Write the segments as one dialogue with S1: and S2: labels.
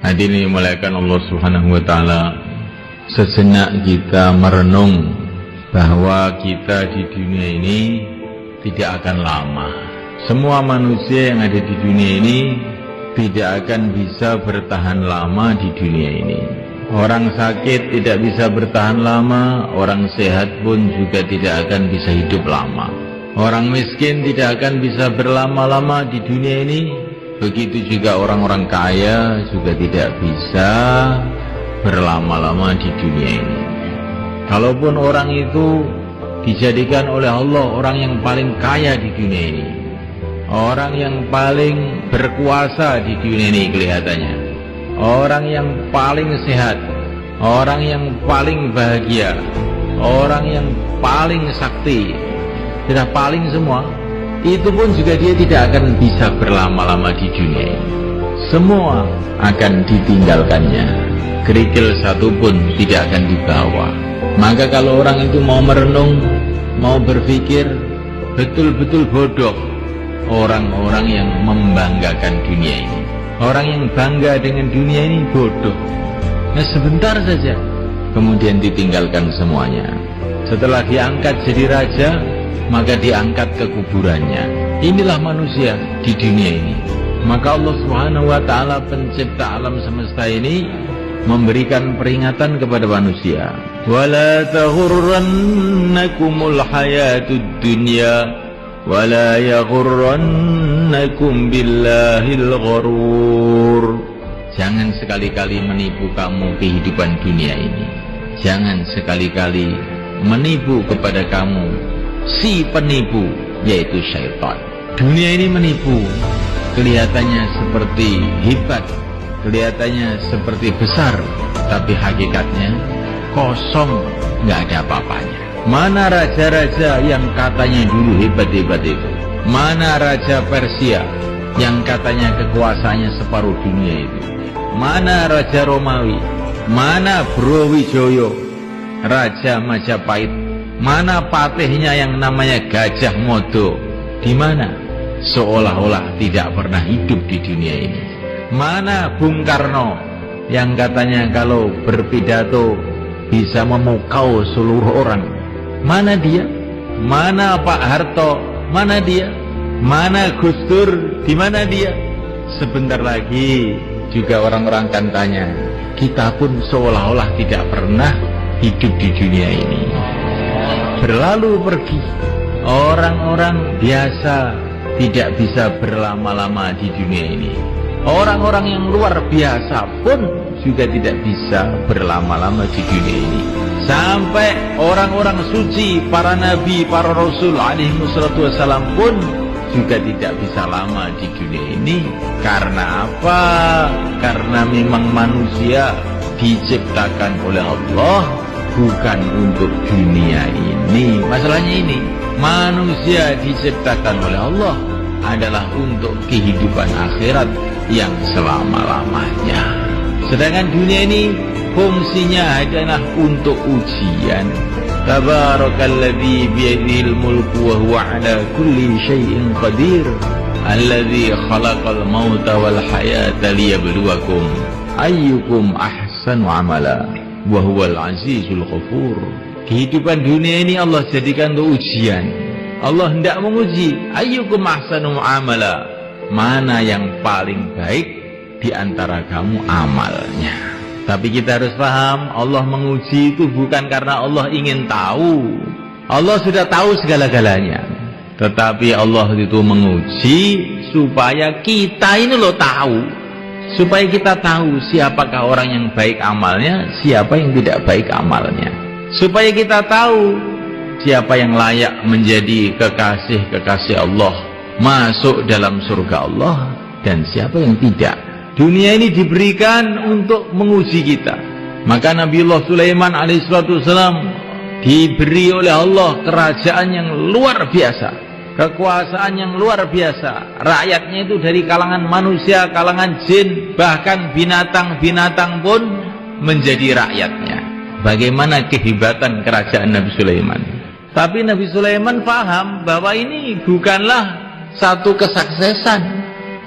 S1: Hadirin dimuliakan Allah Subhanahu wa taala, sejenak kita merenung bahwa kita di dunia ini tidak akan lama. Semua manusia yang ada di dunia ini tidak akan bisa bertahan lama di dunia ini. Orang sakit tidak bisa bertahan lama, orang sehat pun juga tidak akan bisa hidup lama. Orang miskin tidak akan bisa berlama-lama di dunia ini. Begitu juga orang-orang kaya juga tidak bisa berlama-lama di dunia ini. Kalaupun orang itu dijadikan oleh Allah orang yang paling kaya di dunia ini, orang yang paling berkuasa di dunia ini kelihatannya, orang yang paling sehat, orang yang paling bahagia, orang yang paling sakti, sudah paling semua, itu pun juga dia tidak akan bisa berlama-lama di dunia ini. Semua akan ditinggalkannya, kerikil satu pun tidak akan dibawa. Maka kalau orang itu mau merenung, mau berpikir, betul-betul bodoh orang-orang yang membanggakan dunia ini. Orang yang bangga dengan dunia ini bodoh. Nah, sebentar saja kemudian ditinggalkan semuanya. Setelah diangkat jadi raja, maka diangkat ke kuburannya. Inilah manusia di dunia ini. Maka Allah Subhanahu wa taala, pencipta alam semesta ini, memberikan peringatan kepada manusia. Wala taghurrannakumul hayatud dunya wala yaghurrannakum billahil gharur. Jangan sekali-kali menipu kamu kehidupan dunia ini. Jangan sekali-kali menipu kepada kamu si penipu, yaitu syaitan. Dunia ini menipu, kelihatannya seperti hebat, kelihatannya seperti besar, tapi hakikatnya kosong, nggak ada apa-apanya. Mana raja-raja yang katanya dulu hebat-hebat itu? Mana raja Persia yang katanya kekuasaannya separuh dunia itu? Mana raja Romawi? Mana Brawijaya, raja Majapahit? Mana patihnya yang namanya Gajah Mada? Di mana? Seolah-olah tidak pernah hidup di dunia ini. Mana Bung Karno yang katanya kalau berpidato bisa memukau seluruh orang? Mana dia? Mana Pak Harto? Mana dia? Mana Gus Dur? Di mana dia? Sebentar lagi juga orang-orang akan tanya, kita pun seolah-olah tidak pernah hidup di dunia ini. Berlalu pergi, orang-orang biasa tidak bisa berlama-lama di dunia ini. Orang-orang yang luar biasa pun juga tidak bisa berlama-lama di dunia ini. Sampai orang-orang suci, para nabi, para rasul alaihi wassalatu wassalam pun juga tidak bisa lama di dunia ini. Karena apa? Karena memang manusia diciptakan oleh Allah bukan untuk dunia ini. Masalahnya ini, manusia diciptakan oleh Allah adalah untuk kehidupan akhirat yang selama-lamanya. Sedangkan dunia ini fungsinya adalah untuk ujian. Tabarakalladzi biyadihil mulku wa huwa ala kulli syai'in qadir. Alladzi khalaqal mauta wal hayata liyabluwakum ayyukum ahsanu amala. Wahuwal azizul ghafur. Kehidupan dunia ini Allah jadikan untuk ujian. Allah hendak menguji, ayyukum ahsanu amala, mana yang paling baik di antara kamu amalnya. Tapi kita harus paham, Allah menguji itu bukan karena Allah ingin tahu. Allah sudah tahu segala-galanya. Tetapi Allah itu menguji supaya kita ini loh tahu. Supaya kita tahu siapakah orang yang baik amalnya, siapa yang tidak baik amalnya. Supaya kita tahu siapa yang layak menjadi kekasih-kekasih Allah, masuk dalam surga Allah, dan siapa yang tidak. Dunia ini diberikan untuk menguji kita. Maka Nabiullah Sulaiman alaihissalam diberi oleh Allah kerajaan yang luar biasa, kekuasaan yang luar biasa. Rakyatnya itu dari kalangan manusia, kalangan jin, bahkan binatang-binatang pun menjadi rakyatnya. Bagaimana kehebatan kerajaan Nabi Sulaiman. Tapi Nabi Sulaiman paham bahwa ini bukanlah satu kesuksesan,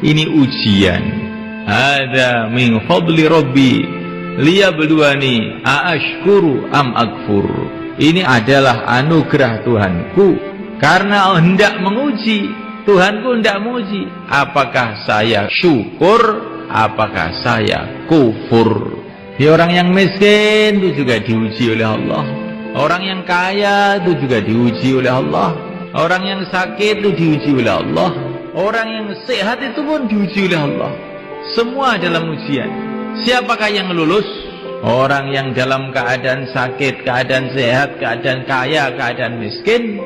S1: ini ujian. Hada min fadli Rabbi liyabluwani aashkuru am akfur. Ini adalah anugerah Tuhanku karena hendak menguji. Tuhanku hendak menguji apakah saya syukur, apakah saya kufur. Orang yang miskin itu juga diuji oleh Allah. Orang yang kaya itu juga diuji oleh Allah. Orang yang sakit itu diuji oleh Allah. Orang yang sehat itu pun diuji oleh Allah. Semua dalam ujian. Siapakah yang lulus? Orang yang dalam keadaan sakit, keadaan sehat, keadaan kaya, keadaan miskin,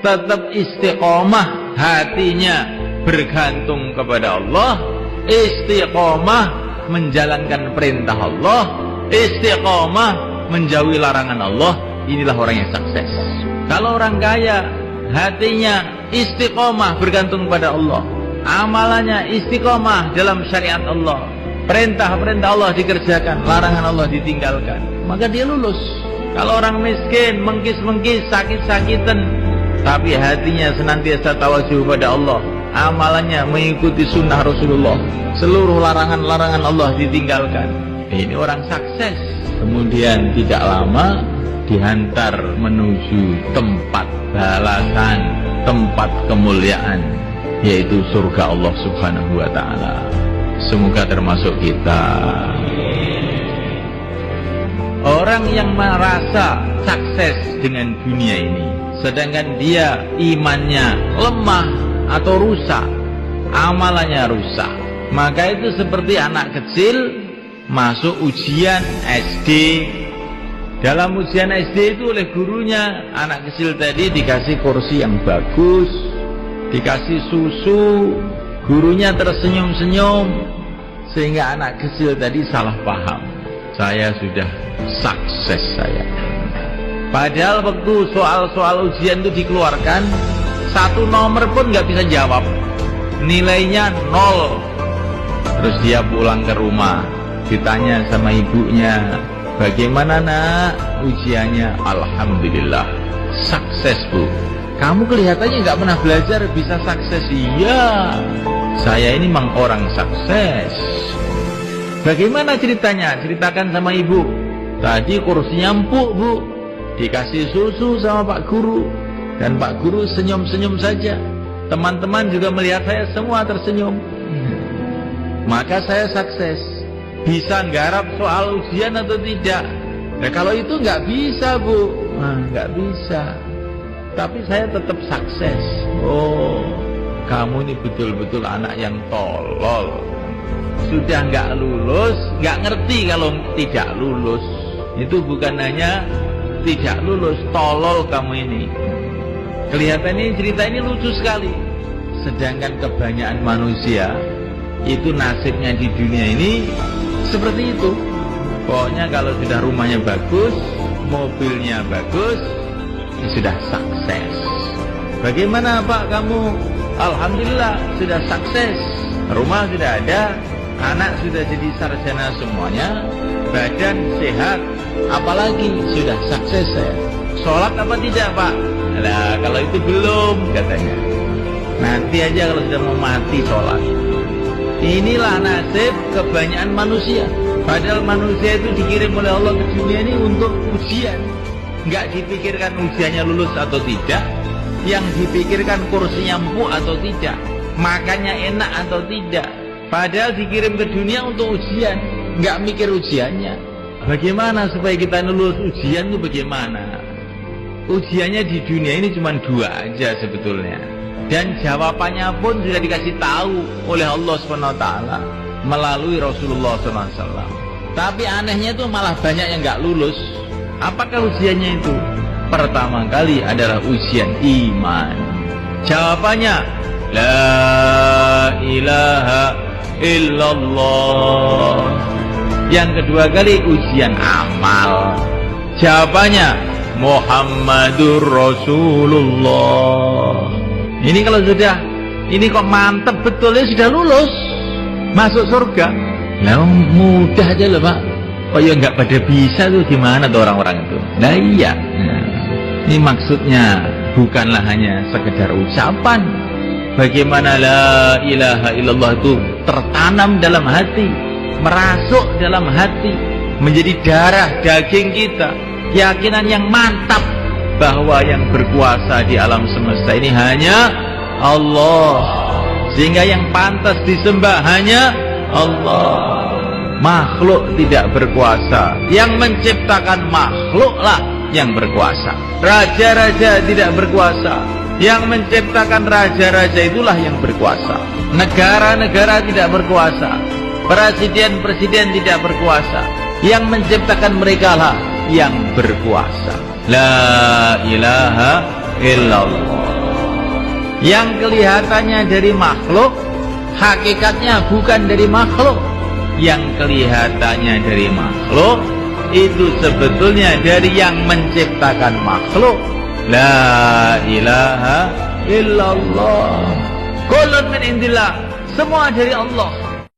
S1: tetap istiqomah hatinya bergantung kepada Allah, istiqomah menjalankan perintah Allah, istiqomah menjauhi larangan Allah. Inilah orang yang sukses. Kalau orang kaya, hatinya istiqomah bergantung pada Allah, amalannya istiqomah dalam syariat Allah, perintah-perintah Allah dikerjakan, larangan Allah ditinggalkan, maka dia lulus. Kalau orang miskin, mengkis-mengkis, sakit-sakitan, tapi hatinya senantiasa tawajuh pada Allah, amalannya mengikuti sunnah Rasulullah, seluruh larangan-larangan Allah ditinggalkan, ini orang sukses. Kemudian tidak lama dihantar menuju tempat balasan, tempat kemuliaan, yaitu surga Allah Subhanahu wa ta'ala. Semoga termasuk kita. Orang yang merasa sukses dengan dunia ini, sedangkan dia imannya lemah atau rusak, amalannya rusak, maka itu seperti anak kecil masuk ujian SD. Dalam ujian SD itu oleh gurunya, anak kecil tadi dikasih kursi yang bagus, dikasih susu, gurunya tersenyum-senyum, sehingga anak kecil tadi salah paham, saya sudah sukses saya. Padahal waktu soal-soal ujian itu dikeluarkan, satu nomor pun nggak bisa jawab, nilainya 0. Terus dia pulang ke rumah, ditanya sama ibunya, bagaimana nak ujiannya? Alhamdulillah sukses bu. Kamu kelihatannya nggak pernah belajar bisa sukses. Iya, saya ini memang orang sukses. Bagaimana ceritanya? Ceritakan sama ibu. Tadi kursinya empuk bu, dikasih susu sama Pak Guru, dan Pak Guru senyum-senyum saja. Teman-teman juga melihat saya semua tersenyum, maka saya sukses. Bisa nggarap soal ujian atau tidak? Ya, kalau itu nggak bisa bu, nggak bisa. Tapi saya tetap sukses. Oh, kamu ini betul-betul anak yang tolol. Sudah nggak lulus, nggak ngerti kalau tidak lulus. Itu bukan hanya tidak lulus, tolol kamu ini. Kelihatannya cerita ini lucu sekali. Sedangkan kebanyakan manusia itu nasibnya di dunia ini seperti itu. Pokoknya kalau sudah rumahnya bagus, mobilnya bagus, sudah sukses. Bagaimana Pak kamu? Alhamdulillah sudah sukses. Rumah sudah ada, anak sudah jadi sarjana semuanya, badan sehat, apalagi sudah sukses saya. Sholat apa tidak Pak? Nah, kalau itu belum katanya. Nanti aja kalau sudah mau mati sholat. Inilah nasib kebanyakan manusia. Padahal manusia itu dikirim oleh Allah ke dunia ini untuk ujian. Nggak dipikirkan ujiannya lulus atau tidak, yang dipikirkan kursinya empuk atau tidak, makannya enak atau tidak. Padahal dikirim ke dunia untuk ujian, nggak mikir ujiannya. Bagaimana supaya kita lulus ujian itu bagaimana? Ujiannya di dunia ini cuma 2 aja sebetulnya. Dan jawabannya pun sudah dikasih tahu oleh Allah SWT melalui Rasulullah SAW. Tapi anehnya itu malah banyak yang nggak lulus. Apakah ujiannya itu? Pertama kali adalah ujian iman. Jawabannya La ilaha illallah. Yang kedua kali ujian amal. Jawabannya Muhammadur Rasulullah. Ini kalau sudah, ini kok mantep betul ya, sudah lulus masuk surga. Lah mudah aja loh Pak. Oh ya nggak pada bisa tuh, gimana tuh orang-orang itu? Nah iya. Nah, ini maksudnya bukanlah hanya sekedar ucapan, bagaimana la ilaha illallah itu tertanam dalam hati, merasuk dalam hati, menjadi darah daging kita, keyakinan yang mantap bahwa yang berkuasa di alam semesta ini hanya Allah, sehingga yang pantas disembah hanya Allah. Makhluk tidak berkuasa, yang menciptakan makhluklah yang berkuasa. Raja-raja tidak berkuasa, yang menciptakan raja-raja itulah yang berkuasa. Negara-negara tidak berkuasa, presiden-presiden tidak berkuasa, yang menciptakan mereka lah yang berkuasa. La ilaha illallah. Yang kelihatannya dari makhluk, hakikatnya bukan dari makhluk. Yang kelihatannya dari makhluk, itu sebetulnya dari yang menciptakan makhluk. La ilaha illallah. Kullun min indillah. Semua dari Allah.